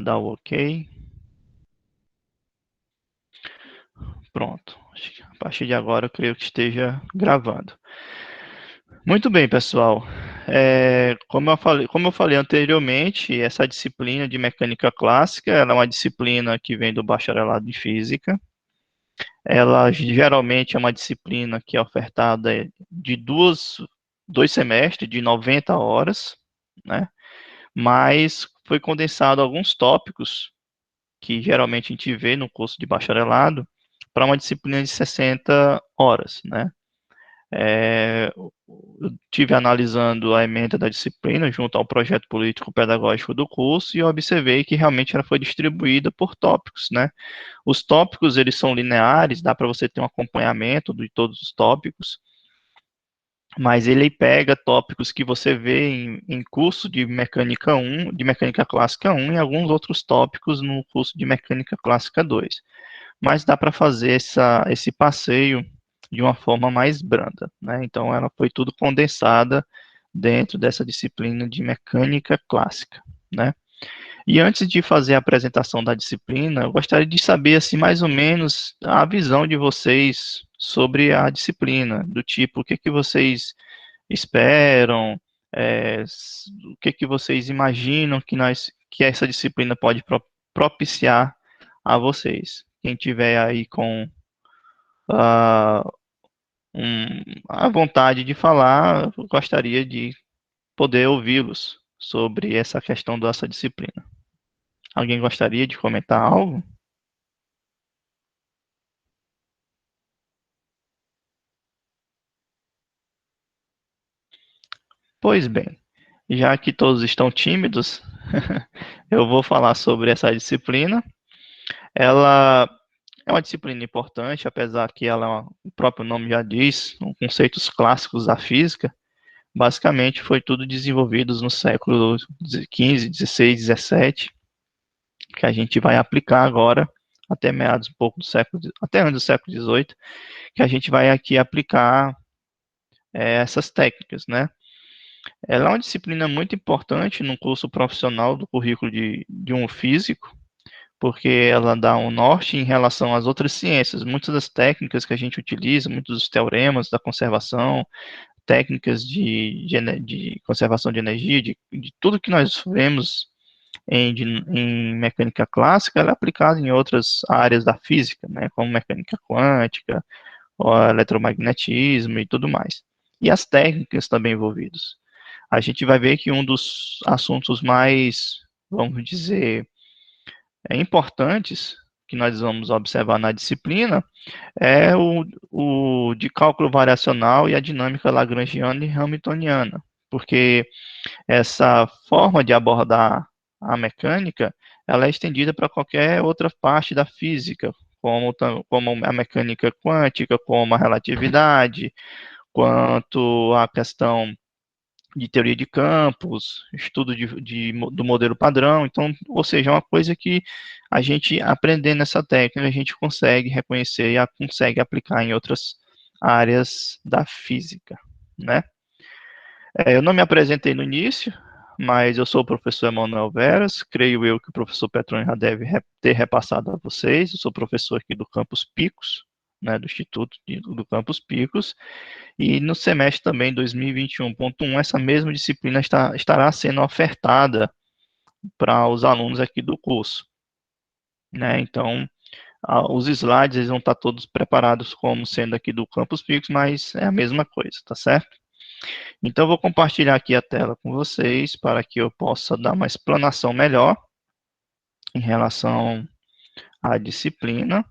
dar o ok. Pronto. A partir de agora, eu creio que esteja gravando. Muito bem, pessoal. Como eu falei anteriormente, essa disciplina de mecânica clássica, ela é uma disciplina que vem do bacharelado em física. Ela geralmente é uma disciplina que é ofertada de dois semestres, de 90 horas, né? Mas foi condensado alguns tópicos que geralmente a gente vê no curso de bacharelado para uma disciplina de 60 horas, né? Eu tive analisando a ementa da disciplina junto ao projeto político-pedagógico do curso e eu observei que realmente ela foi distribuída por tópicos, né? Os tópicos, eles são lineares, dá para você ter um acompanhamento de todos os tópicos, mas ele pega tópicos que você vê em curso de mecânica 1, de mecânica clássica 1 e alguns outros tópicos no curso de mecânica clássica 2. Mas dá para fazer esse passeio de uma forma mais branda, né? Então ela foi tudo condensada dentro dessa disciplina de mecânica clássica, né? E antes de fazer a apresentação da disciplina, eu gostaria de saber, assim, mais ou menos a visão de vocês sobre a disciplina, do tipo, o que que vocês esperam, o que que vocês imaginam que essa disciplina pode propiciar a vocês. Quem tiver aí com ah, a vontade de falar, eu gostaria de poder ouvi-los sobre essa questão dessa disciplina. Alguém gostaria de comentar algo? Pois bem, já que todos estão tímidos, eu vou falar sobre essa disciplina. Ela é uma disciplina importante, apesar que o próprio nome já diz, são conceitos clássicos da física. Basicamente, foi tudo desenvolvido no século XV, XVI, XVII, que a gente vai aplicar agora, até meados um pouco do século, até antes do século XVIII, que a gente vai aqui aplicar essas técnicas, né? Ela é uma disciplina muito importante no curso profissional do currículo de um físico, porque ela dá um norte em relação às outras ciências. Muitas das técnicas que a gente utiliza, muitos dos teoremas da conservação, técnicas de conservação de energia, de tudo que nós vemos em mecânica clássica, ela é aplicada em outras áreas da física, né, como mecânica quântica, eletromagnetismo e tudo mais. E as técnicas também envolvidas. A gente vai ver que um dos assuntos mais, vamos dizer, importantes que nós vamos observar na disciplina é o de cálculo variacional e a dinâmica lagrangiana e hamiltoniana, porque essa forma de abordar a mecânica, ela é estendida para qualquer outra parte da física, como a mecânica quântica, como a relatividade, quanto a questão de teoria de campos, estudo do modelo padrão. Então, ou seja, é uma coisa que a gente aprendendo essa técnica, a gente consegue reconhecer e consegue aplicar em outras áreas da física, né? Eu não me apresentei no início, mas eu sou o professor Emanuel Veras, creio eu que o professor Petroni já deve ter repassado a vocês, eu sou professor aqui do Campus Picos, né, do Instituto do Campus Picos, e no semestre também 2021.1, essa mesma disciplina estará sendo ofertada para os alunos aqui do curso, né? Então, os slides eles vão estar todos preparados como sendo aqui do Campus Pix, mas é a mesma coisa, tá certo? Então, eu vou compartilhar aqui a tela com vocês para que eu possa dar uma explanação melhor em relação à disciplina.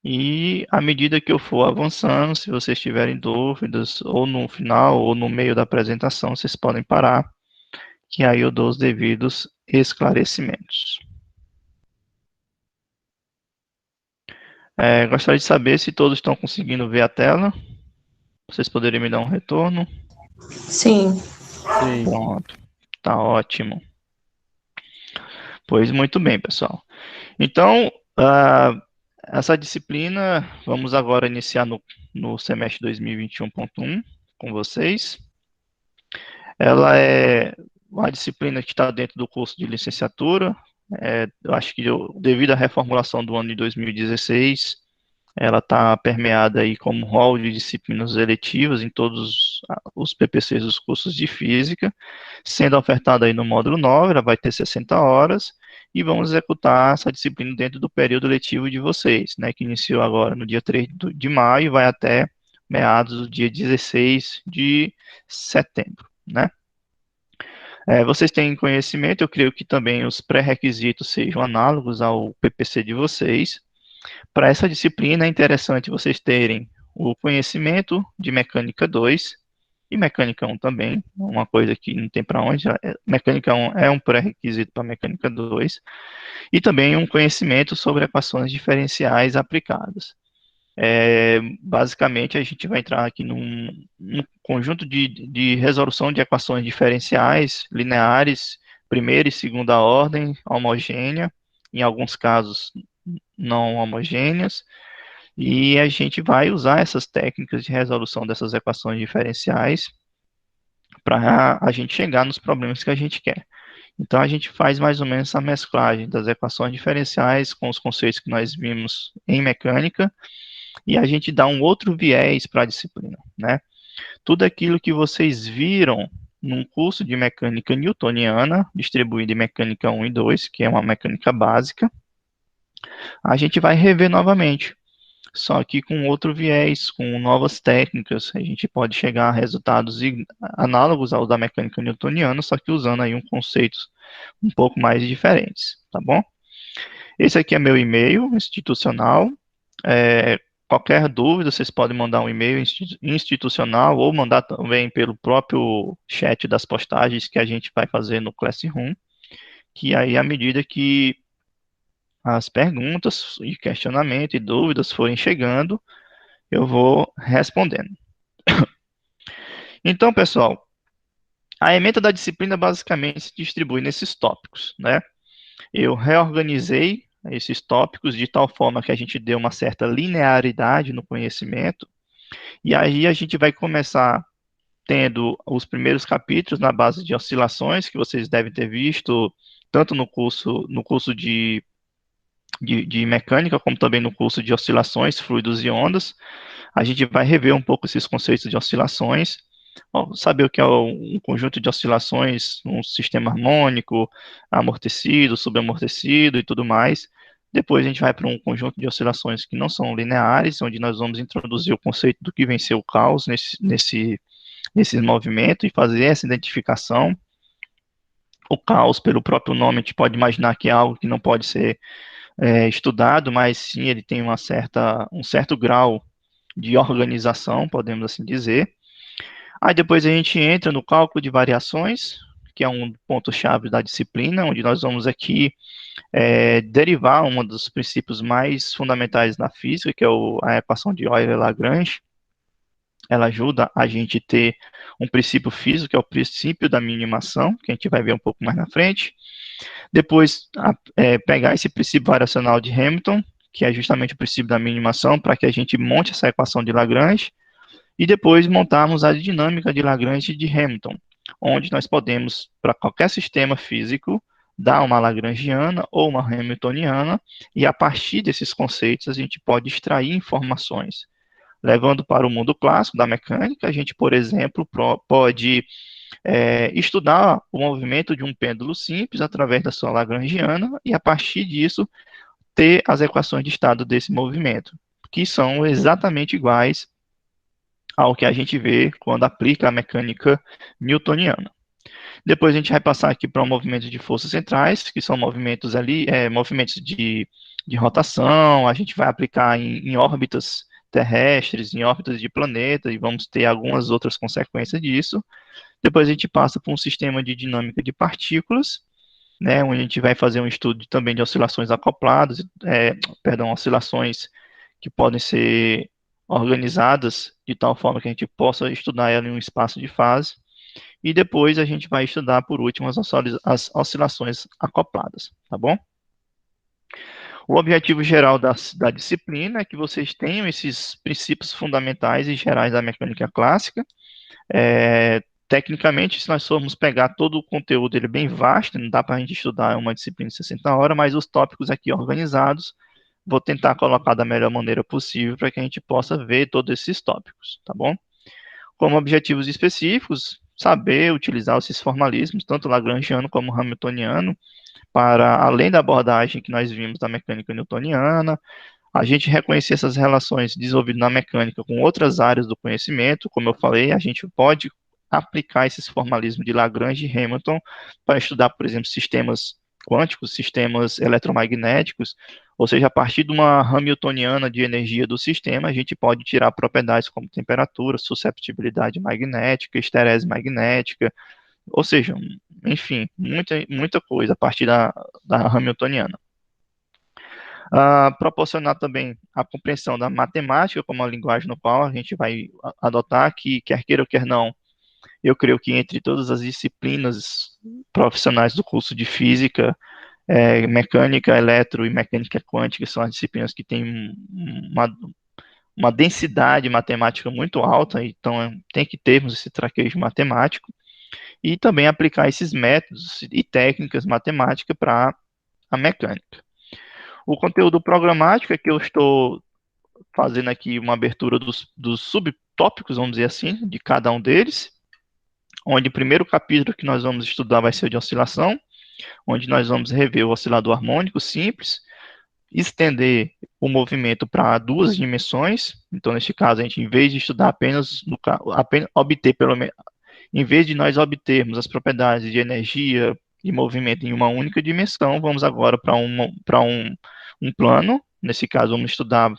E à medida que eu for avançando, se vocês tiverem dúvidas, ou no final, ou no meio da apresentação, vocês podem parar, que aí eu dou os devidos esclarecimentos. Gostaria de saber se todos estão conseguindo ver a tela. Vocês poderiam me dar um retorno? Sim. Sim. Pronto, tá ótimo. Pois muito bem, pessoal. Então, essa disciplina, vamos agora iniciar no semestre 2021.1 com vocês. Ela é uma disciplina que está dentro do curso de licenciatura, Eu acho que devido à reformulação do ano de 2016, ela está permeada aí como rol de disciplinas eletivas em todos os PPCs dos cursos de física, sendo ofertada aí no módulo 9, ela vai ter 60 horas, e vamos executar essa disciplina dentro do período letivo de vocês, né, que iniciou agora no dia 3 de maio e vai até meados do dia 16 de setembro, né. Vocês têm conhecimento, eu creio que também os pré-requisitos sejam análogos ao PPC de vocês. Para essa disciplina é interessante vocês terem o conhecimento de mecânica 2 e mecânica 1 também, uma coisa que não tem para onde, mecânica 1 é um pré-requisito para mecânica 2, e também um conhecimento sobre equações diferenciais aplicadas. Basicamente, a gente vai entrar aqui num conjunto de resolução de equações diferenciais lineares, primeira e segunda ordem, homogênea, em alguns casos não homogêneas, e a gente vai usar essas técnicas de resolução dessas equações diferenciais para a gente chegar nos problemas que a gente quer. Então, a gente faz mais ou menos essa mesclagem das equações diferenciais com os conceitos que nós vimos em mecânica, e a gente dá um outro viés para a disciplina, né? Tudo aquilo que vocês viram num curso de mecânica newtoniana, distribuído em mecânica 1 e 2, que é uma mecânica básica, a gente vai rever novamente, só que com outro viés, com novas técnicas, a gente pode chegar a resultados análogos ao da mecânica newtoniana, só que usando aí um conceitos um pouco mais diferentes, tá bom? Esse aqui é meu e-mail institucional. Qualquer dúvida, vocês podem mandar um e-mail institucional ou mandar também pelo próprio chat das postagens que a gente vai fazer no Classroom, que aí, à medida que as perguntas e questionamento e dúvidas forem chegando, eu vou respondendo. Então, pessoal, a ementa da disciplina basicamente se distribui nesses tópicos, né? Eu reorganizei esses tópicos de tal forma que a gente dê uma certa linearidade no conhecimento, e aí a gente vai começar tendo os primeiros capítulos na base de oscilações, que vocês devem ter visto tanto no curso de mecânica, como também no curso de oscilações, fluidos e ondas. A gente vai rever um pouco esses conceitos de oscilações, saber o que é um conjunto de oscilações, um sistema harmônico, amortecido, subamortecido e tudo mais. Depois a gente vai para um conjunto de oscilações que não são lineares, onde nós vamos introduzir o conceito do que venceu o caos nesse movimento e fazer essa identificação. O caos, pelo próprio nome, a gente pode imaginar que é algo que não pode ser estudado, mas sim ele tem um certo grau de organização, podemos assim dizer. Aí depois a gente entra no cálculo de variações, que é um ponto-chave da disciplina, onde nós vamos aqui derivar um dos princípios mais fundamentais da física, que é a equação de Euler-Lagrange. Ela ajuda a gente a ter um princípio físico, que é o princípio da minimação, que a gente vai ver um pouco mais na frente. Depois, pegar esse princípio variacional de Hamilton, que é justamente o princípio da minimação, para que a gente monte essa equação de Lagrange, e depois montarmos a dinâmica de Lagrange e de Hamilton, onde nós podemos, para qualquer sistema físico, dar uma lagrangiana ou uma hamiltoniana, e a partir desses conceitos a gente pode extrair informações. Levando para o mundo clássico da mecânica, a gente, por exemplo, pode estudar o movimento de um pêndulo simples através da sua lagrangiana e, a partir disso, ter as equações de estado desse movimento, que são exatamente iguais ao que a gente vê quando aplica a mecânica newtoniana. Depois a gente vai passar aqui para o movimento de forças centrais, que são movimentos ali, movimentos de rotação, a gente vai aplicar em órbitas terrestres, em órbitas de planetas, e vamos ter algumas outras consequências disso. Depois a gente passa para um sistema de dinâmica de partículas, né, onde a gente vai fazer um estudo também de oscilações acopladas, oscilações que podem ser organizadas de tal forma que a gente possa estudar ela em um espaço de fase. E depois a gente vai estudar, por último, as oscilações acopladas, tá bom? O objetivo geral da disciplina é que vocês tenham esses princípios fundamentais e gerais da mecânica clássica, tecnicamente, se nós formos pegar todo o conteúdo, ele é bem vasto, não dá para a gente estudar uma disciplina de 60 horas, mas os tópicos aqui organizados, vou tentar colocar da melhor maneira possível para que a gente possa ver todos esses tópicos, tá bom? Como objetivos específicos, saber utilizar esses formalismos, tanto lagrangiano como hamiltoniano, para além da abordagem que nós vimos da mecânica newtoniana, a gente reconhecer essas relações desenvolvidas na mecânica com outras áreas do conhecimento, como eu falei, a gente pode aplicar esses formalismos de Lagrange e Hamilton para estudar, por exemplo, sistemas quânticos, sistemas eletromagnéticos, ou seja, a partir de uma hamiltoniana de energia do sistema, a gente pode tirar propriedades como temperatura, susceptibilidade magnética, esterese magnética, ou seja, enfim, muita coisa a partir da hamiltoniana. Proporcionar também a compreensão da matemática como a linguagem no qual a gente vai adotar, que quer queira ou quer não, eu creio que entre todas as disciplinas profissionais do curso de física, mecânica, eletro e mecânica quântica são as disciplinas que têm uma densidade matemática muito alta, então tem que termos esse traquejo matemático, e também aplicar esses métodos e técnicas matemáticas para a mecânica. O conteúdo programático é que eu estou fazendo aqui uma abertura dos subtópicos, vamos dizer assim, de cada um deles, onde o primeiro capítulo que nós vamos estudar vai ser o de oscilação, onde nós vamos rever o oscilador harmônico simples, estender o movimento para duas dimensões. Então, neste caso, a gente, em vez de estudar apenas obter, pelo menos, em vez de nós obtermos as propriedades de energia e movimento em uma única dimensão, vamos agora para um plano. Nesse caso, vamos estudar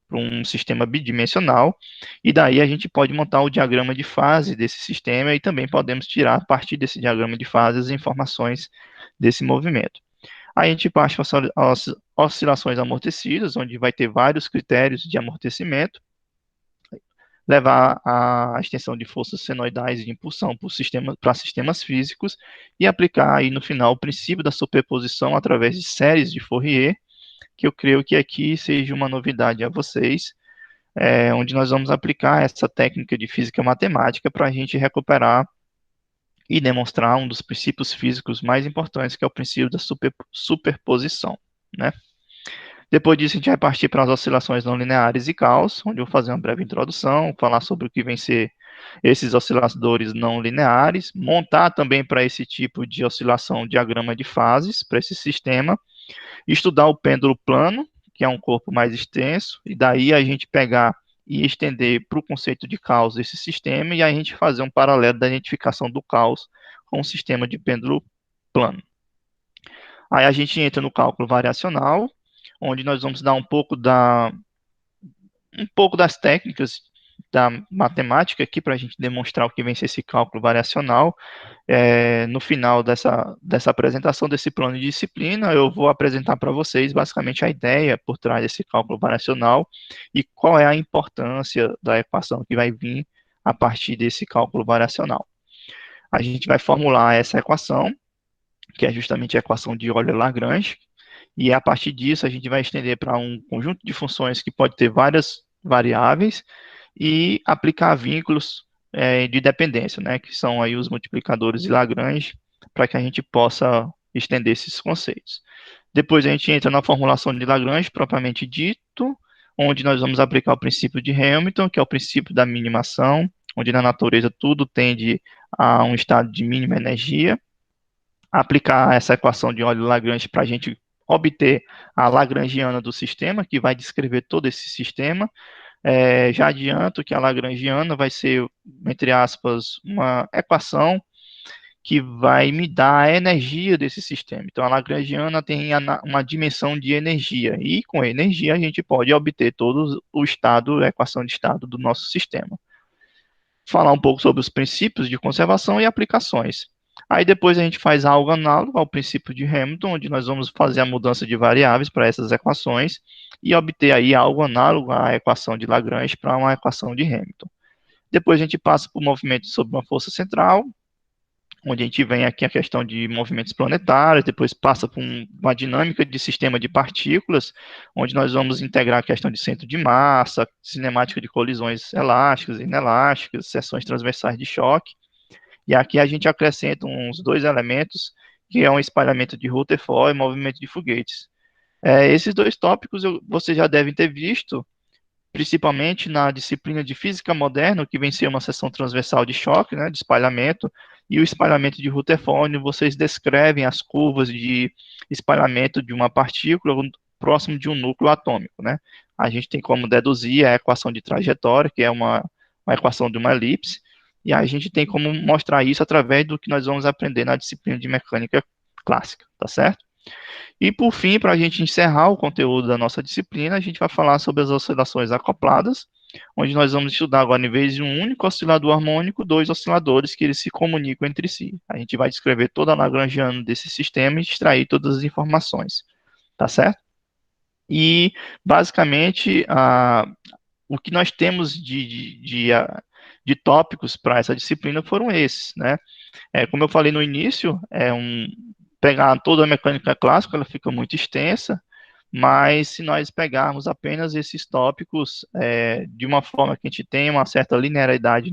para um sistema bidimensional, e daí a gente pode montar o diagrama de fase desse sistema e também podemos tirar, a partir desse diagrama de fase, as informações desse movimento. Aí a gente parte para as oscilações amortecidas, onde vai ter vários critérios de amortecimento, levar a extensão de forças senoidais e de impulsão para sistemas físicos e aplicar aí no final o princípio da superposição através de séries de Fourier, que eu creio que aqui seja uma novidade a vocês, onde nós vamos aplicar essa técnica de física matemática para a gente recuperar e demonstrar um dos princípios físicos mais importantes, que é o princípio da superposição, né? Depois disso, a gente vai partir para as oscilações não lineares e caos, onde eu vou fazer uma breve introdução, falar sobre o que vem ser esses osciladores não lineares, montar também para esse tipo de oscilação diagrama de fases para esse sistema, estudar o pêndulo plano, que é um corpo mais extenso, e daí a gente pegar e estender para o conceito de caos desse sistema, e a gente fazer um paralelo da identificação do caos com o sistema de pêndulo plano. Aí a gente entra no cálculo variacional, onde nós vamos dar um pouco das técnicas da matemática aqui para a gente demonstrar o que vem ser esse cálculo variacional. No final dessa apresentação desse plano de disciplina, eu vou apresentar para vocês basicamente a ideia por trás desse cálculo variacional e qual é a importância da equação que vai vir a partir desse cálculo variacional. A gente vai formular essa equação, que é justamente a equação de Euler-Lagrange, e a partir disso a gente vai estender para um conjunto de funções que pode ter várias variáveis e aplicar vínculos de dependência, né, que são aí os multiplicadores de Lagrange, para que a gente possa estender esses conceitos. Depois a gente entra na formulação de Lagrange, propriamente dito, onde nós vamos aplicar o princípio de Hamilton, que é o princípio da minimação, onde na natureza tudo tende a um estado de mínima energia. Aplicar essa equação de Euler-Lagrange para a gente obter a lagrangiana do sistema, que vai descrever todo esse sistema. Já adianto que a lagrangiana vai ser, entre aspas, uma equação que vai me dar a energia desse sistema. Então, a lagrangiana tem uma dimensão de energia, e com a energia a gente pode obter todo o estado, a equação de estado do nosso sistema. Falar um pouco sobre os princípios de conservação e aplicações. Aí depois a gente faz algo análogo ao princípio de Hamilton, onde nós vamos fazer a mudança de variáveis para essas equações e obter aí algo análogo à equação de Lagrange para uma equação de Hamilton. Depois a gente passa por movimento sobre uma força central, onde a gente vem aqui a questão de movimentos planetários, depois passa por uma dinâmica de sistema de partículas, onde nós vamos integrar a questão de centro de massa, cinemática de colisões elásticas e inelásticas, seções transversais de choque. E aqui a gente acrescenta uns dois elementos, que é um espalhamento de Rutherford e movimento de foguetes. Esses dois tópicos você já deve ter visto, principalmente na disciplina de física moderna, que vem ser uma seção transversal de choque, né, de espalhamento, e o espalhamento de Rutherford, vocês descrevem as curvas de espalhamento de uma partícula próximo de um núcleo atômico, né? A gente tem como deduzir a equação de trajetória, que é uma equação de uma elipse, e a gente tem como mostrar isso através do que nós vamos aprender na disciplina de mecânica clássica, tá certo? E por fim, para a gente encerrar o conteúdo da nossa disciplina, a gente vai falar sobre as oscilações acopladas, onde nós vamos estudar agora, em vez de um único oscilador harmônico, dois osciladores que eles se comunicam entre si. A gente vai descrever toda a Lagrangiana desse sistema e extrair todas as informações, tá certo? E, basicamente, o que nós temos de tópicos para essa disciplina foram esses, né? Como eu falei no início, pegar toda a mecânica clássica, ela fica muito extensa, mas se nós pegarmos apenas esses tópicos de uma forma que a gente tenha uma certa linearidade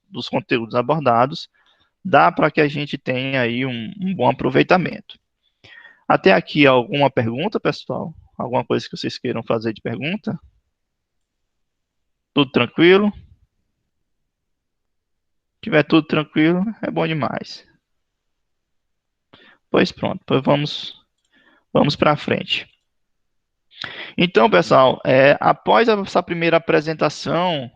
dos conteúdos abordados, dá para que a gente tenha aí um bom aproveitamento. Até aqui, alguma pergunta, pessoal? Alguma coisa que vocês queiram fazer de pergunta? Tudo tranquilo? Se tiver tudo tranquilo, é bom demais. Pois pronto, pois vamos para frente. Então, pessoal, após essa primeira apresentação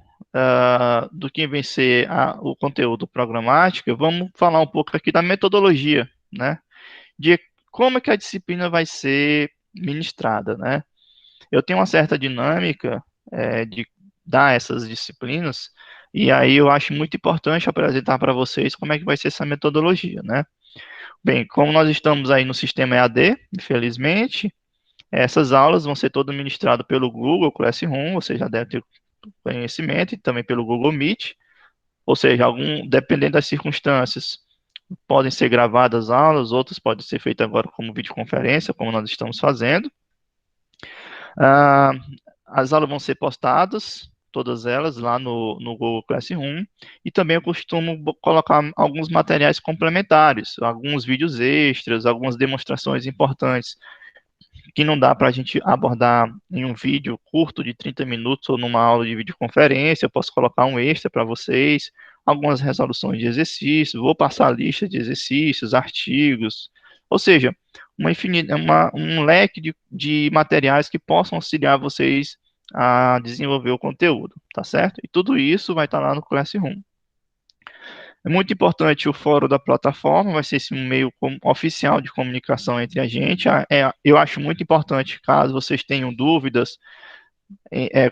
do que vai ser o conteúdo programático, vamos falar um pouco aqui da metodologia, né? De como é que a disciplina vai ser ministrada, né? Eu tenho uma certa dinâmica de dar essas disciplinas, e aí eu acho muito importante apresentar para vocês como é que vai ser essa metodologia, né? Bem, como nós estamos aí no sistema EAD, infelizmente, essas aulas vão ser todas ministradas pelo Google Classroom, você já deve ter conhecimento, e também pelo Google Meet, ou seja, dependendo das circunstâncias, podem ser gravadas aulas, outras podem ser feitas agora como videoconferência, como nós estamos fazendo. Ah, as aulas vão ser postadas, todas elas, lá no Google Classroom, e também eu costumo colocar alguns materiais complementares, alguns vídeos extras, algumas demonstrações importantes que não dá para a gente abordar em um vídeo curto de 30 minutos ou numa aula de videoconferência. Eu posso colocar um extra para vocês, algumas resoluções de exercícios, vou passar a lista de exercícios, artigos, ou seja, um leque de materiais que possam auxiliar vocês a desenvolver o conteúdo, tá certo? E tudo isso vai estar lá no Classroom. É muito importante o fórum da plataforma, vai ser esse meio oficial de comunicação entre a gente. Eu acho muito importante, caso vocês tenham dúvidas,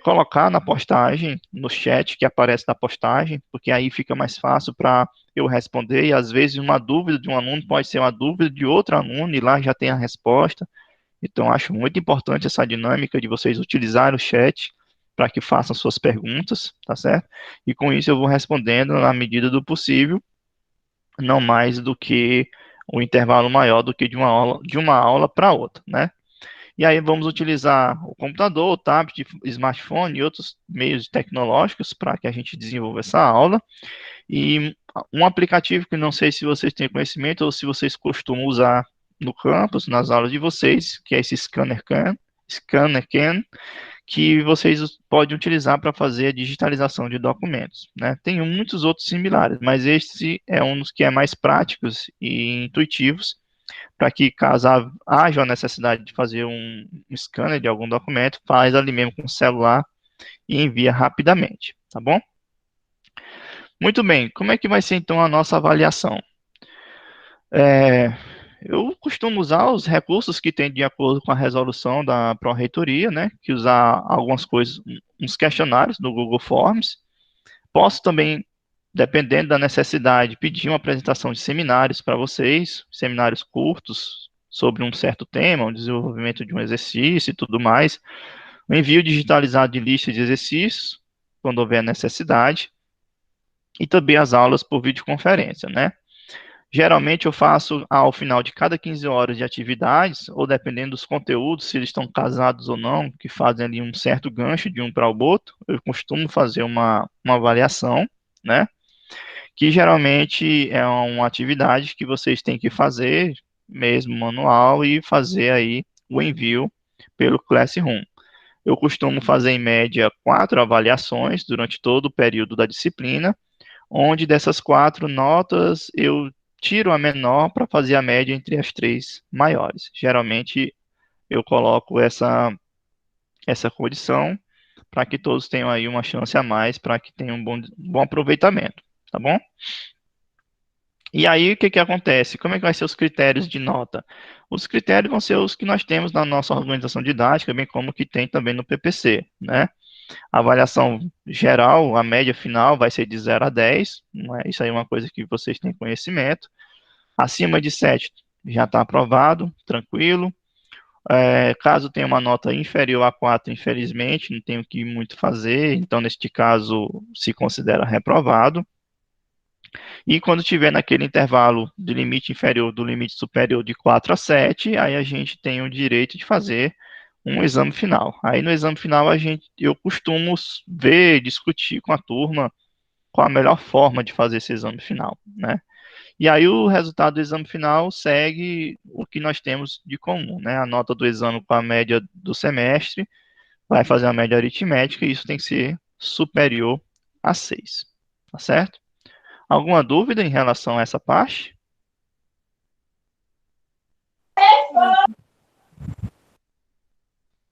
colocar na postagem, no chat que aparece na postagem, porque aí fica mais fácil para eu responder, e às vezes uma dúvida de um aluno pode ser uma dúvida de outro aluno, e lá já tem a resposta. Então, acho muito importante essa dinâmica de vocês utilizarem o chat para que façam suas perguntas, tá certo? E com isso eu vou respondendo na medida do possível, não mais do que o intervalo maior do que de uma aula para outra, né? E aí vamos utilizar o computador, o tablet, smartphone e outros meios tecnológicos para que a gente desenvolva essa aula. E um aplicativo que não sei se vocês têm conhecimento ou se vocês costumam usar no campus, nas aulas de vocês, que é esse ScannerCan, que vocês podem utilizar para fazer a digitalização de documentos, né? Tem muitos outros similares, mas esse é um dos que é mais práticos e intuitivos, para que caso haja a necessidade de fazer um scanner de algum documento, faz ali mesmo com o celular e envia rapidamente, tá bom? Muito bem, como é que vai ser então a nossa avaliação? Eu costumo usar os recursos que tem de acordo com a resolução da Pró-Reitoria, né? Que usar algumas coisas, uns questionários do Google Forms. Posso também, dependendo da necessidade, pedir uma apresentação de seminários para vocês, seminários curtos sobre um certo tema, o desenvolvimento de um exercício e tudo mais. O envio digitalizado de lista de exercícios, quando houver necessidade. E também as aulas por videoconferência, né? Geralmente eu faço ao final de cada 15 horas de atividades, ou dependendo dos conteúdos, se eles estão casados ou não, que fazem ali um certo gancho de um para o outro, eu costumo fazer uma avaliação, né? que geralmente é uma atividade que vocês têm que fazer mesmo manual e fazer aí o envio pelo Classroom. Eu costumo fazer em média 4 avaliações durante todo o período da disciplina, onde dessas 4 notas eu tiro a menor para fazer a média entre as 3 maiores. Geralmente eu coloco essa condição para que todos tenham aí uma chance a mais, para que tenham um bom aproveitamento, tá bom? E aí, o que que acontece? Como é que vai ser os critérios de nota? Os critérios vão ser os que nós temos na nossa organização didática, bem como que tem também no PPC, né? A avaliação geral, a média final vai ser de 0 a 10, não é? Isso aí é uma coisa que vocês têm conhecimento. Acima de 7 já está aprovado, tranquilo. Caso tenha uma nota inferior a 4, infelizmente, não tenho o que muito fazer, então, neste caso, se considera reprovado. E quando estiver naquele intervalo de limite inferior do limite superior de 4 a 7, aí a gente tem o direito de fazer um exame final. Aí no exame final eu costumo ver, discutir com a turma qual a melhor forma de fazer esse exame final, né? E aí o resultado do exame final segue o que nós temos de comum, né? A nota do exame com a média do semestre, vai fazer a média aritmética e isso tem que ser superior a 6, tá certo? Alguma dúvida em relação a essa parte?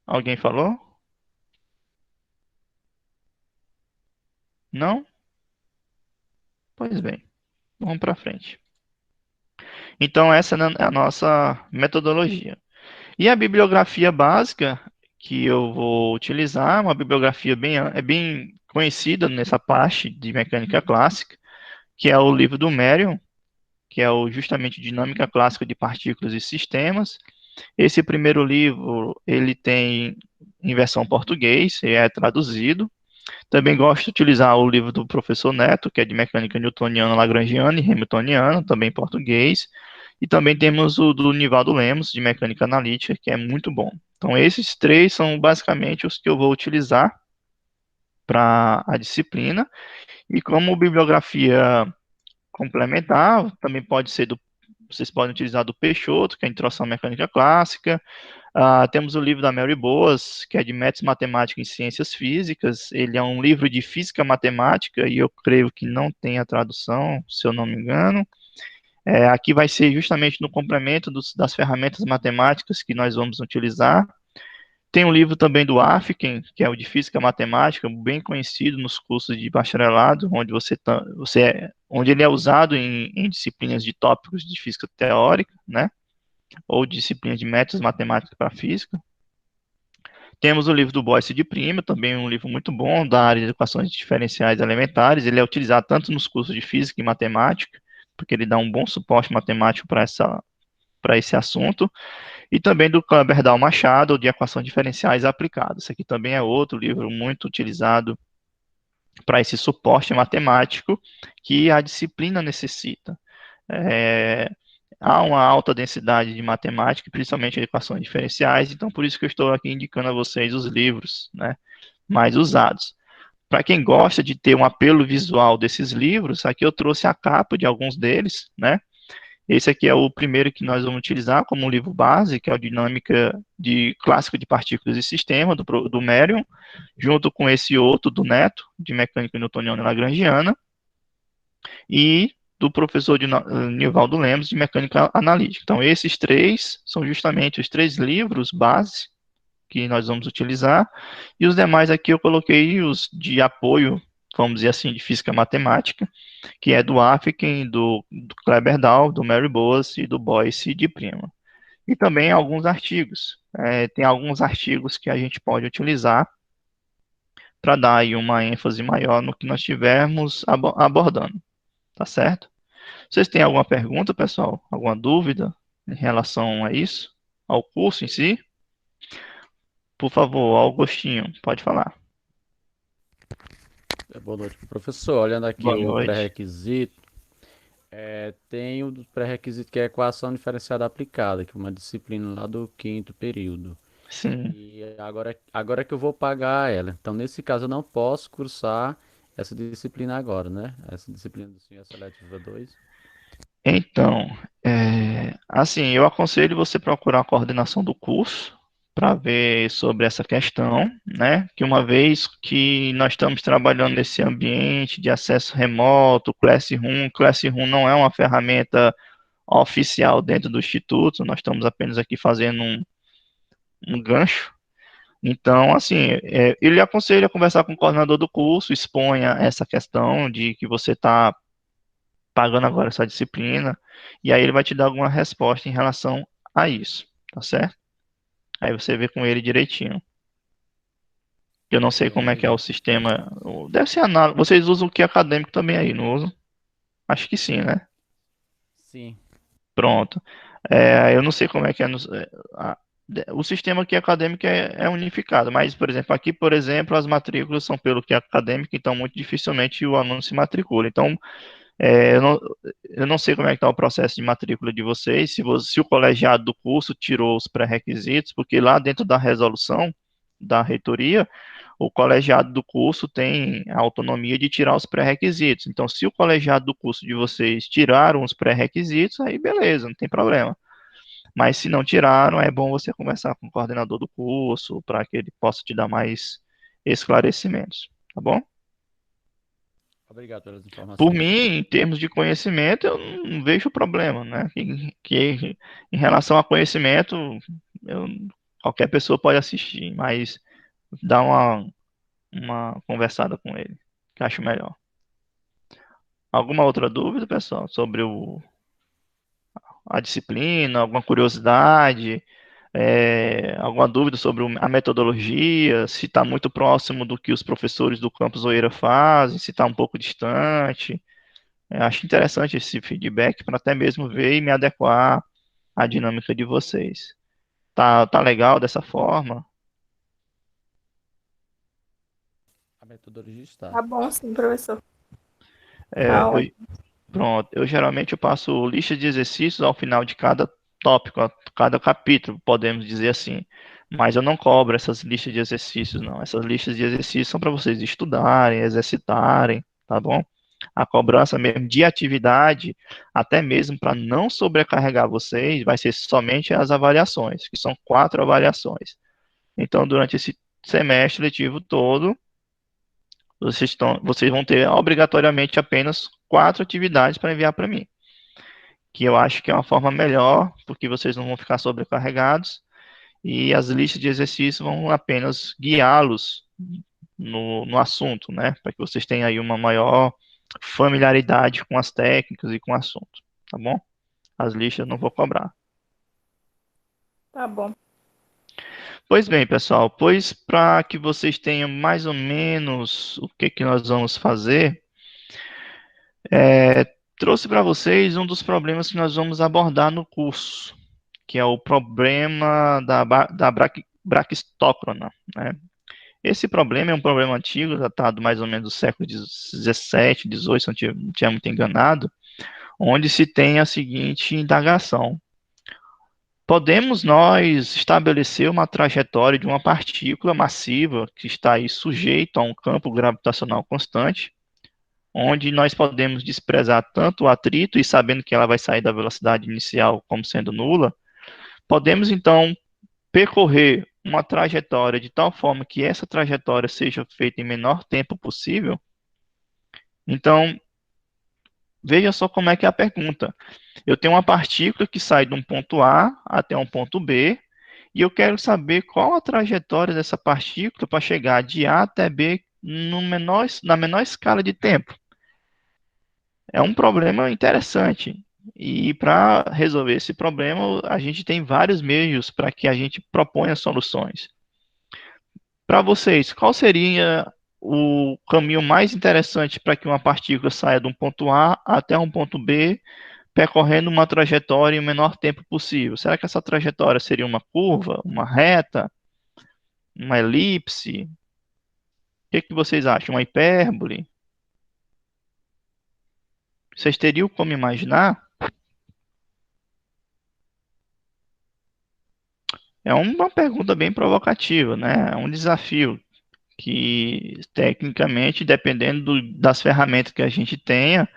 Alguém falou? Não? Pois bem, vamos para frente. Então, essa é a nossa metodologia. E a bibliografia básica que eu vou utilizar, é uma bibliografia bem conhecida nessa parte de mecânica clássica, que é o livro do Merrill, que é justamente Dinâmica Clássica de Partículas e Sistemas. Esse primeiro livro, ele tem em versão português, e é traduzido. Também gosto de utilizar o livro do professor Neto, que é de Mecânica Newtoniana, Lagrangiana e Hamiltoniana, também em português. E também temos o do Nivaldo Lemos, de Mecânica Analítica, que é muito bom. Então, esses três são basicamente os que eu vou utilizar para a disciplina. E como bibliografia complementar, também pode ser vocês podem utilizar do Peixoto, que é a Introdução à Mecânica Clássica. Temos o livro da Mary Boas, que é de Métodos Matemáticos em Ciências Físicas. Ele é um livro de física matemática e eu creio que não tem a tradução, se eu não me engano. Aqui vai ser justamente no complemento das ferramentas matemáticas que nós vamos utilizar. Tem um livro também do Afken, que é o de Física Matemática, bem conhecido nos cursos de bacharelado, onde onde ele é usado em disciplinas de tópicos de física teórica, né? Ou disciplinas de métodos matemáticos para física. Temos o livro do Boyce de Prima, também um livro muito bom da área de equações diferenciais elementares. Ele é utilizado tanto nos cursos de física e matemática, porque ele dá um bom suporte matemático para esse assunto, e também do Kleber Dal Machado, de equações diferenciais aplicadas. Esse aqui também é outro livro muito utilizado para esse suporte matemático que a disciplina necessita. É, há uma alta densidade de matemática, principalmente de equações diferenciais, então por isso que eu estou aqui indicando a vocês os livros, né, mais usados. Para quem gosta de ter um apelo visual desses livros, aqui eu trouxe a capa de alguns deles, né? Esse aqui é o primeiro que nós vamos utilizar como um livro base, que é o Dinâmica de Clássico de Partículas e Sistema, do Merrill, junto com esse outro do Neto, de Mecânica Newtoniana e Lagrangiana, e do professor Nivaldo Lemos, de Mecânica Analítica. Então, esses três são justamente os 3 livros base que nós vamos utilizar, e os demais aqui eu coloquei os de apoio, vamos dizer assim, de física matemática, que é do Afken, do Kleber Dow, do Mary Boas e do Boyce de Prima. E também alguns artigos. Tem alguns artigos que a gente pode utilizar para dar aí uma ênfase maior no que nós estivermos abordando, tá certo? Vocês têm alguma pergunta, pessoal? Alguma dúvida em relação a isso? Ao curso em si? Por favor, Augustinho, pode falar. Boa noite, professor. Olhando aqui Boa o noite. pré-requisito, tem o pré-requisito que é equação diferenciada aplicada, que é uma disciplina lá do quinto período. Sim, E agora que eu vou pagar ela. Então, nesse caso, eu não posso cursar essa disciplina agora, né? Essa disciplina do senhor seletiva 2. Então, assim, eu aconselho você procurar a coordenação do curso para ver sobre essa questão, né? Que uma vez que nós estamos trabalhando nesse ambiente de acesso remoto, Classroom não é uma ferramenta oficial dentro do Instituto, nós estamos apenas aqui fazendo um gancho. Então, assim, ele aconselha conversar com o coordenador do curso, exponha essa questão de que você está pagando agora essa disciplina, e aí ele vai te dar alguma resposta em relação a isso, tá certo? Aí você vê com ele direitinho. Eu não sei como é que é o Entendi. sistema. Deve ser análogo. Vocês usam o que acadêmico também aí, não usam? Acho que sim, né? Sim. Pronto. Eu não sei como é que é. O sistema aqui acadêmico é unificado, mas, por exemplo, aqui, por exemplo, as matrículas são pelo que é acadêmico, então muito dificilmente o aluno se matricula. Então, É, eu não, eu não sei como é que está o processo de matrícula de vocês, se o colegiado do curso tirou os pré-requisitos, porque lá dentro da resolução da reitoria, o colegiado do curso tem a autonomia de tirar os pré-requisitos. Então, se o colegiado do curso de vocês tiraram os pré-requisitos, aí beleza, não tem problema. Mas se não tiraram, é bom você conversar com o coordenador do curso para que ele possa te dar mais esclarecimentos, tá bom? Obrigado pelas Por informações. mim, em termos de conhecimento, eu não vejo problema, né? Que em relação a conhecimento, eu- qualquer pessoa pode assistir, mas dá uma conversada com ele, que eu acho melhor. Alguma outra dúvida, pessoal, sobre a disciplina, alguma curiosidade, alguma dúvida sobre a metodologia, se está muito próximo do que os professores do campus Oeira fazem, se está um pouco distante? Acho interessante esse feedback para até mesmo ver e me adequar à dinâmica de vocês. Tá legal dessa forma? A metodologia está. Tá bom, sim, professor. É, Tá eu, ótimo. pronto, eu geralmente eu passo lista de exercícios ao final de cada tópico, cada capítulo, podemos dizer assim. Mas eu não cobro essas listas de exercícios, não. Essas listas de exercícios são para vocês estudarem, exercitarem, tá bom? A cobrança mesmo de atividade, até mesmo para não sobrecarregar vocês, vai ser somente as avaliações, que são 4 avaliações. Então, durante esse semestre letivo todo, vocês vão ter obrigatoriamente apenas 4 atividades para enviar para mim, que eu acho que é uma forma melhor, porque vocês não vão ficar sobrecarregados e as listas de exercícios vão apenas guiá-los no assunto, né? Para que vocês tenham aí uma maior familiaridade com as técnicas e com o assunto, tá bom? As listas eu não vou cobrar. Tá bom. Pois bem, pessoal, pois para que vocês tenham mais ou menos o que que nós vamos fazer, trouxe para vocês um dos problemas que nós vamos abordar no curso, que é o problema da braquistócrona, né? Esse problema é um problema antigo, datado mais ou menos do século XVII, XVIII, se eu não tinha muito enganado, onde se tem a seguinte indagação. Podemos nós estabelecer uma trajetória de uma partícula massiva que está aí sujeita a um campo gravitacional constante, onde nós podemos desprezar tanto o atrito e sabendo que ela vai sair da velocidade inicial como sendo nula, podemos então percorrer uma trajetória de tal forma que essa trajetória seja feita em menor tempo possível. Então, veja só como é que é a pergunta. Eu tenho uma partícula que sai de um ponto A até um ponto B, e eu quero saber qual a trajetória dessa partícula para chegar de A até B no na menor escala de tempo. É um problema interessante. E para resolver esse problema, a gente tem vários meios para que a gente proponha soluções. Para vocês, qual seria o caminho mais interessante para que uma partícula saia de um ponto A até um ponto B, percorrendo uma trajetória em o menor tempo possível? Será que essa trajetória seria uma curva, uma reta, uma elipse? O que que vocês acham? Uma hipérbole? Vocês teriam como imaginar? É uma pergunta bem provocativa, né? É um desafio que, tecnicamente, dependendo das ferramentas que a gente tenha,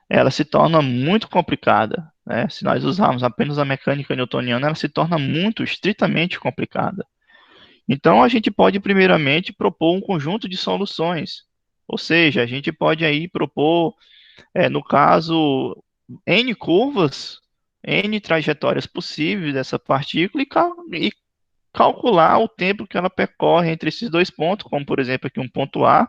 ela se torna muito complicada, né? Se nós usarmos apenas a mecânica newtoniana, ela se torna muito, estritamente complicada. Então, a gente pode, primeiramente, propor um conjunto de soluções. Ou seja, a gente pode aí propor, no caso, N curvas, N trajetórias possíveis dessa partícula e calcular o tempo que ela percorre entre esses dois pontos, como, por exemplo, aqui um ponto A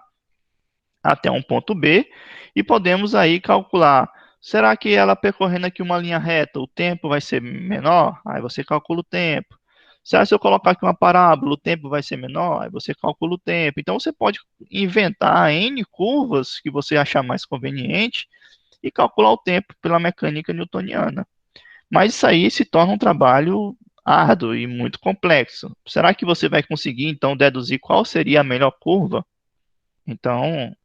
até um ponto B, e podemos aí calcular, será que ela percorrendo aqui uma linha reta, o tempo vai ser menor? Aí você calcula o tempo. Será que se eu colocar aqui uma parábola, o tempo vai ser menor? Aí você calcula o tempo. Então você pode inventar N curvas que você achar mais conveniente e calcular o tempo pela mecânica newtoniana. Mas isso aí se torna um trabalho árduo e muito complexo. Será que você vai conseguir então deduzir qual seria a melhor curva? Então,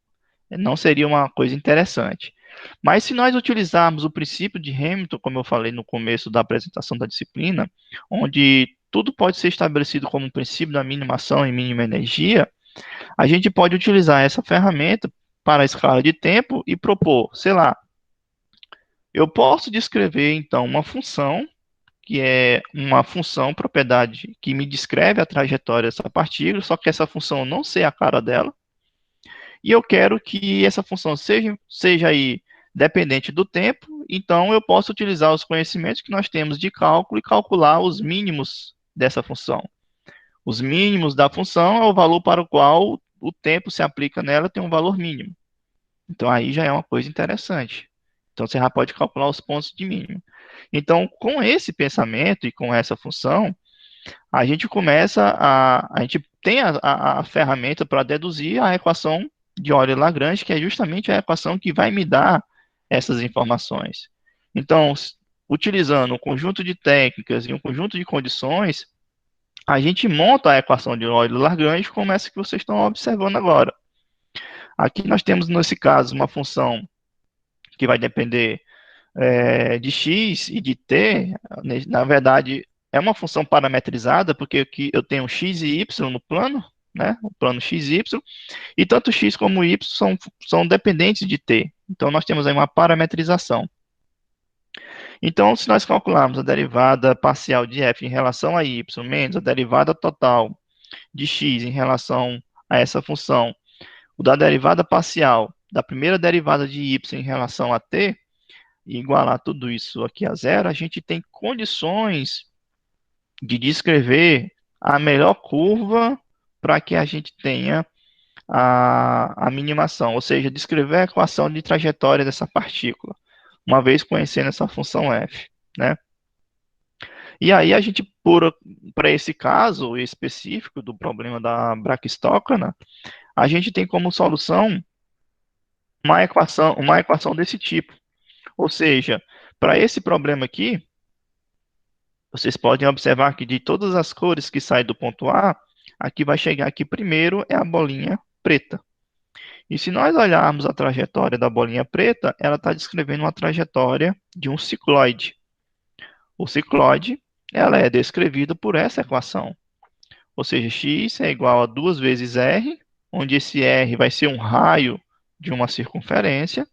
não seria uma coisa interessante. Mas se nós utilizarmos o princípio de Hamilton, como eu falei no começo da apresentação da disciplina, onde tudo pode ser estabelecido como um princípio da mínima ação e mínima energia, a gente pode utilizar essa ferramenta para a escala de tempo e propor, sei lá, eu posso descrever então uma função que é uma função propriedade que me descreve a trajetória dessa partícula, só que essa função não sei a cara dela, e eu quero que essa função seja aí dependente do tempo, então eu posso utilizar os conhecimentos que nós temos de cálculo e calcular os mínimos dessa função. Os mínimos da função é o valor para o qual o tempo se aplica nela, tem um valor mínimo. Então aí já é uma coisa interessante. Então você já pode calcular os pontos de mínimo. Então, com esse pensamento e com essa função, a gente começa a gente tem a ferramenta para deduzir a equação de Euler-Lagrange, que é justamente a equação que vai me dar essas informações. Então, utilizando um conjunto de técnicas e um conjunto de condições, a gente monta a equação de Euler-Lagrange como essa que vocês estão observando agora. Aqui nós temos, nesse caso, uma função que vai depender de x e de t. Na verdade, é uma função parametrizada, porque aqui eu tenho x e y no plano, né? O plano x e y, e tanto x como y são dependentes de t. Então, nós temos aí uma parametrização. Então, se nós calcularmos a derivada parcial de f em relação a y, menos a derivada total de x em relação a essa função, o da derivada parcial da primeira derivada de y em relação a t, e igualar tudo isso aqui a zero, a gente tem condições de descrever a melhor curva para que a gente tenha a minimação, ou seja, descrever a equação de trajetória dessa partícula, uma vez conhecendo essa função f, né? E aí a gente, para esse caso específico do problema da braquistócrona, a gente tem como solução uma equação desse tipo. Ou seja, para esse problema aqui, vocês podem observar que de todas as cores que saem do ponto A, aqui vai chegar aqui primeiro é a bolinha preta. E se nós olharmos a trajetória da bolinha preta, ela está descrevendo uma trajetória de um cicloide. O cicloide, ela é descrevida por essa equação. Ou seja, x é igual a 2 vezes r, onde esse r vai ser um raio de uma circunferência,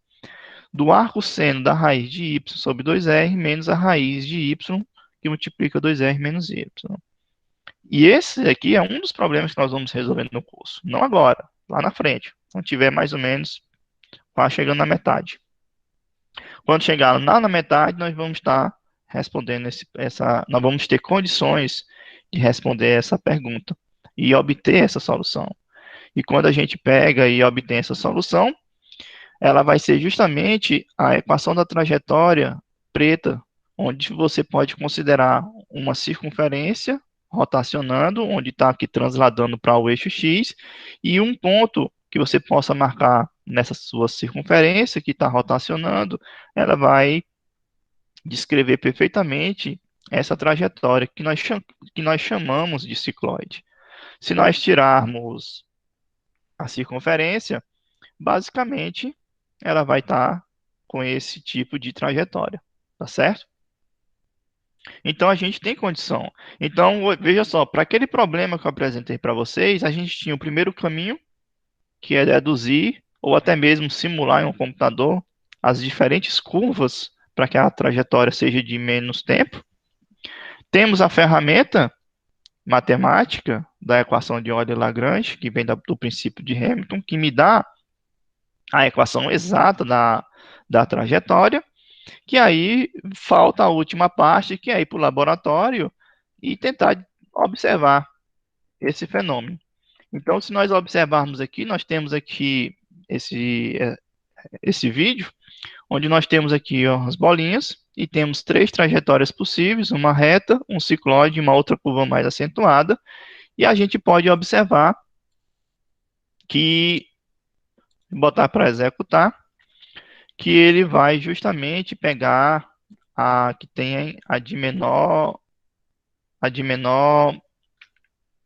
do arco seno da raiz de y sobre 2r menos a raiz de y, que multiplica 2r menos y. E esse aqui é um dos problemas que nós vamos resolver no curso. Não agora, lá na frente. Quando tiver mais ou menos quase chegando na metade. Quando chegar lá na metade, nós vamos estar respondendo nós vamos ter condições de responder essa pergunta e obter essa solução. E quando a gente pega e obtém essa solução, ela vai ser justamente a equação da trajetória preta, onde você pode considerar uma circunferência rotacionando, onde está aqui transladando para o eixo X, e um ponto que você possa marcar nessa sua circunferência que está rotacionando, ela vai descrever perfeitamente essa trajetória que nós chamamos de cicloide. Se nós tirarmos a circunferência, basicamente, ela vai estar com esse tipo de trajetória, tá certo? Então a gente tem condição. Então, veja só, para aquele problema que eu apresentei para vocês, a gente tinha o primeiro caminho, que é deduzir ou até mesmo simular em um computador as diferentes curvas para que a trajetória seja de menos tempo. Temos a ferramenta matemática da equação de Euler-Lagrange, que vem do princípio de Hamilton, que me dá a equação exata da trajetória, que aí falta a última parte, que é ir para o laboratório e tentar observar esse fenômeno. Então, se nós observarmos aqui, nós temos aqui esse, esse vídeo, onde nós temos aqui ó, as bolinhas e temos três trajetórias possíveis, uma reta, um cicloide e uma outra curva mais acentuada, e a gente pode observar que, botar para executar, que ele vai justamente pegar a que tem a de menor,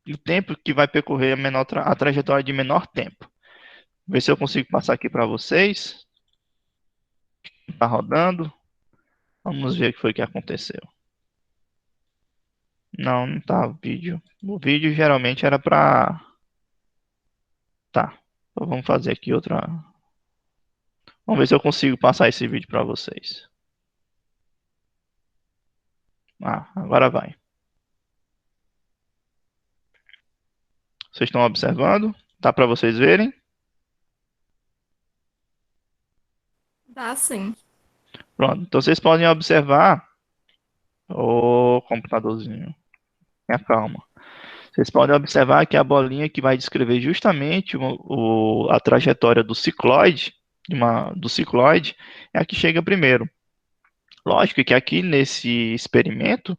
o tempo que vai percorrer a trajetória de menor tempo. Ver se eu consigo passar aqui para vocês. Está rodando. Vamos ver o que foi que aconteceu. Não, não tá o vídeo. O vídeo geralmente era para... Tá. Então vamos fazer aqui outra... Vamos ver se eu consigo passar esse vídeo para vocês. Ah, agora vai. Vocês estão observando? Tá para vocês verem? Dá sim. Pronto. Então vocês podem observar o computadorzinho. Tenha calma. Vocês podem observar que a bolinha que vai descrever justamente a trajetória do cicloide, do cicloide, é a que chega primeiro. Lógico que aqui nesse experimento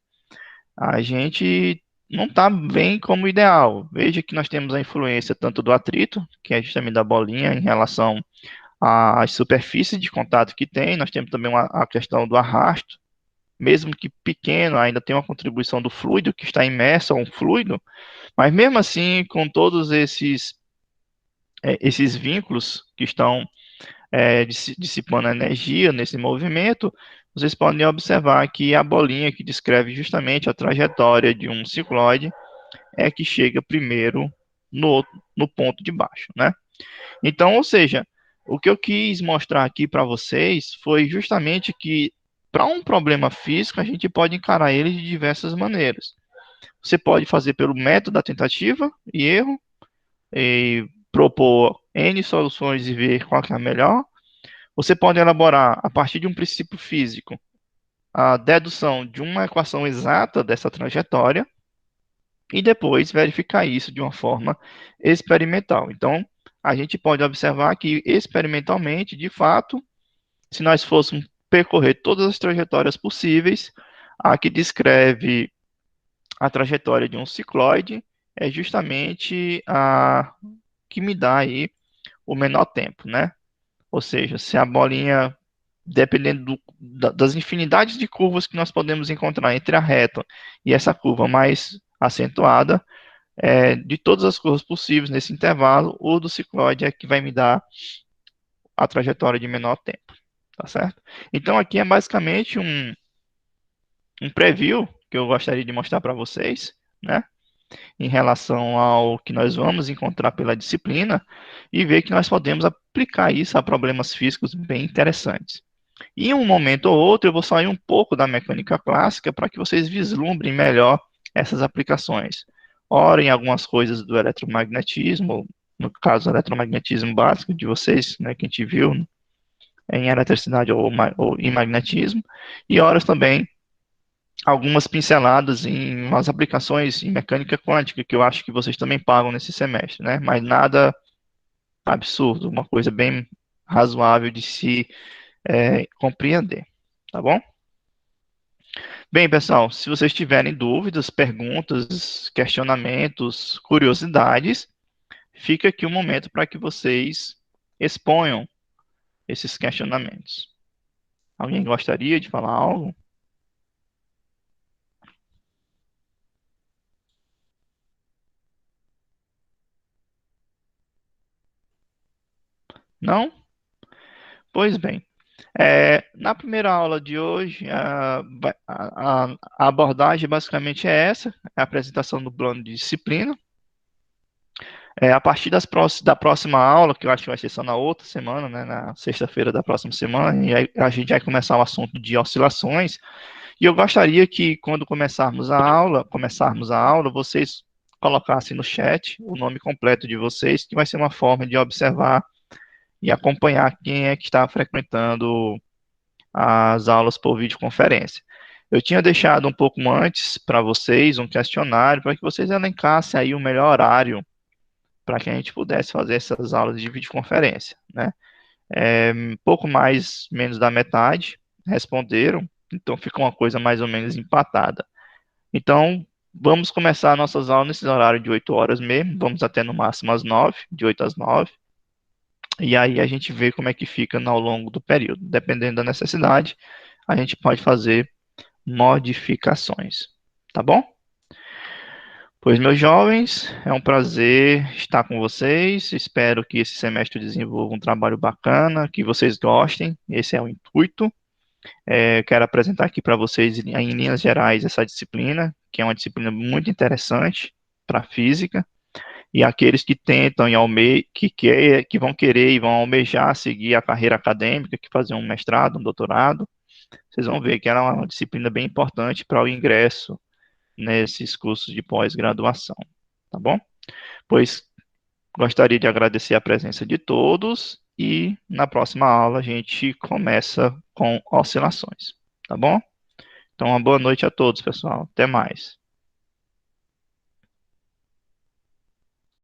a gente não está bem como ideal. Veja que nós temos a influência tanto do atrito, que é justamente da bolinha, em relação às superfícies de contato que tem, nós temos também a questão do arrasto, mesmo que pequeno, ainda tem uma contribuição do fluido que está imerso a um fluido, mas mesmo assim, com todos esses vínculos que estão dissipando energia nesse movimento, vocês podem observar que a bolinha que descreve justamente a trajetória de um cicloide é que chega primeiro no ponto de baixo, né? Então, ou seja, o que eu quis mostrar aqui para vocês foi justamente que para um problema físico a gente pode encarar ele de diversas maneiras. Você pode fazer pelo método da tentativa e erro, e propor N soluções e ver qual que é a melhor. Você pode elaborar, a partir de um princípio físico, a dedução de uma equação exata dessa trajetória e depois verificar isso de uma forma experimental. Então, a gente pode observar que experimentalmente, de fato, se nós fôssemos percorrer todas as trajetórias possíveis, a que descreve a trajetória de um cicloide é justamente a que me dá aí o menor tempo, né? Ou seja, se a bolinha, dependendo das infinidades de curvas que nós podemos encontrar entre a reta e essa curva mais acentuada, de todas as curvas possíveis nesse intervalo, o do cicloide é que vai me dar a trajetória de menor tempo, tá certo? Então aqui é basicamente um preview que eu gostaria de mostrar para vocês, né? Em relação ao que nós vamos encontrar pela disciplina e ver que nós podemos aplicar isso a problemas físicos bem interessantes. E em um momento ou outro eu vou sair um pouco da mecânica clássica para que vocês vislumbrem melhor essas aplicações. Ora em algumas coisas do eletromagnetismo, no caso, o eletromagnetismo básico de vocês, né, que a gente viu em eletricidade ou em magnetismo, e horas também algumas pinceladas em umas aplicações em mecânica quântica, que eu acho que vocês também pagam nesse semestre, né? Mas nada absurdo, uma coisa bem razoável de se compreender, tá bom? Bem, pessoal, se vocês tiverem dúvidas, perguntas, questionamentos, curiosidades, fica aqui um momento para que vocês exponham esses questionamentos. Alguém gostaria de falar algo? Não? Pois bem. Na primeira aula de hoje, a abordagem basicamente é essa, é a apresentação do plano de disciplina. A partir da próxima aula, que eu acho que vai ser só na outra semana, né, na sexta-feira da próxima semana, e aí a gente vai começar o assunto de oscilações. E eu gostaria que, quando começarmos a aula, vocês colocassem no chat o nome completo de vocês, que vai ser uma forma de observar e acompanhar quem é que está frequentando as aulas por videoconferência. Eu tinha deixado um pouco antes para vocês um questionário para que vocês elencassem aí o melhor horário para que a gente pudesse fazer essas aulas de videoconferência, né? Pouco mais, menos da metade responderam, então fica uma coisa mais ou menos empatada. Então, vamos começar nossas aulas nesse horário de 8 horas mesmo, vamos até no máximo às 9, de 8 às 9, e aí a gente vê como é que fica ao longo do período. Dependendo da necessidade, a gente pode fazer modificações, tá bom? Pois, meus jovens, é um prazer estar com vocês. Espero que esse semestre desenvolva um trabalho bacana, que vocês gostem. Esse é o intuito. Quero apresentar aqui para vocês, em linhas gerais, essa disciplina, que é uma disciplina muito interessante para a física. E aqueles que tentam que vão querer e vão almejar seguir a carreira acadêmica, que fazer um mestrado, um doutorado, vocês vão ver que ela é uma disciplina bem importante para o ingresso nesses cursos de pós-graduação, tá bom? Pois gostaria de agradecer a presença de todos e na próxima aula a gente começa com oscilações, tá bom? Então, uma boa noite a todos, pessoal. Até mais.